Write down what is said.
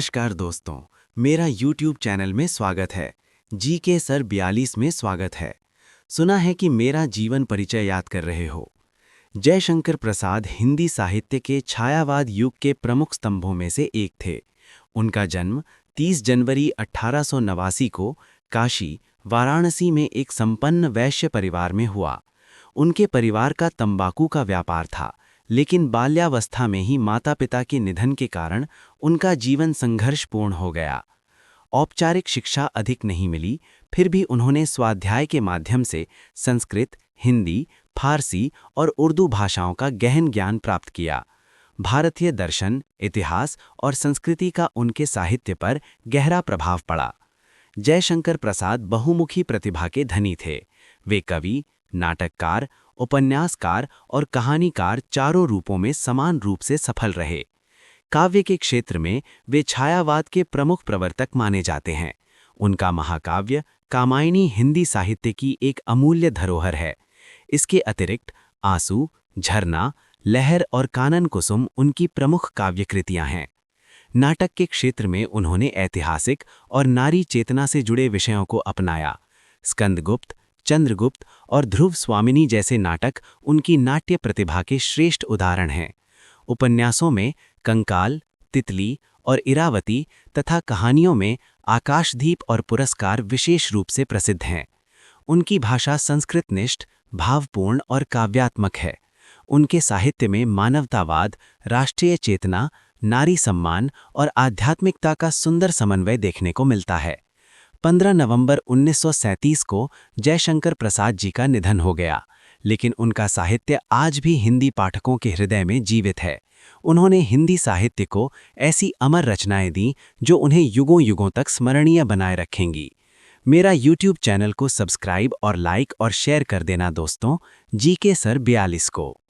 नमस्कार दोस्तों, मेरा YouTube चैनल में स्वागत है। जीके सर 42 में स्वागत है। सुना है कि मेरा जीवन परिचय याद कर रहे हो। जयशंकर प्रसाद हिंदी साहित्य के छायावाद युग के प्रमुख स्तंभों में से एक थे। उनका जन्म 30 जनवरी 1889 को काशी, वाराणसी में एक संपन्न वैश्य परिवार में हुआ। उनके परिवार का तंबाकू का व्यापार था, लेकिन बाल्यावस्था में ही माता-पिता के निधन के कारण उनका जीवन संघर्षपूर्ण हो गया। औपचारिक शिक्षा अधिक नहीं मिली, फिर भी उन्होंने स्वाध्याय के माध्यम से संस्कृत, हिंदी, फारसी और उर्दू भाषाओं का गहन ज्ञान प्राप्त किया। भारतीय दर्शन, इतिहास और संस्कृति का उनके साहित्य पर गहरा प्रभाव पड़ा। जयशंकर प्रसाद बहुमुखी प्रतिभा के धनी थे। वे कवि, नाटककार, उपन्यासकार और कहानीकार चारों रूपों में समान रूप से सफल रहे। काव्य के क्षेत्र में वे छायावाद के प्रमुख प्रवर्तक माने जाते हैं। उनका महाकाव्य कामायनी हिंदी साहित्य की एक अमूल्य धरोहर है। इसके अतिरिक्त आंसू, झरना, लहर और कानन कुसुम उनकी प्रमुख काव्य कृतियां हैं। नाटक के क्षेत्र में उन्होंने ऐतिहासिक और नारी चेतना से जुड़े विषयों को अपनाया। स्कंदगुप्त, चंद्रगुप्त और ध्रुव स्वामिनी जैसे नाटक उनकी नाट्य प्रतिभा के श्रेष्ठ उदाहरण हैं। उपन्यासों में कंकाल, तितली और इरावती तथा कहानियों में आकाशदीप और पुरस्कार विशेष रूप से प्रसिद्ध हैं। उनकी भाषा संस्कृतनिष्ठ, भावपूर्ण और काव्यात्मक है। उनके साहित्य में मानवतावाद, राष्ट्रीय चेतना, नारी सम्मान और आध्यात्मिकता का सुंदर समन्वय देखने को मिलता है। 15 नवंबर 1937 को जयशंकर प्रसाद जी का निधन हो गया, लेकिन उनका साहित्य आज भी हिंदी पाठकों के हृदय में जीवित है। उन्होंने हिंदी साहित्य को ऐसी अमर रचनाएं दी जो उन्हें युगों युगों तक स्मरणीय बनाए रखेंगी। मेरा YouTube चैनल को सब्सक्राइब और लाइक और शेयर कर देना दोस्तों। जीके सर 42 को।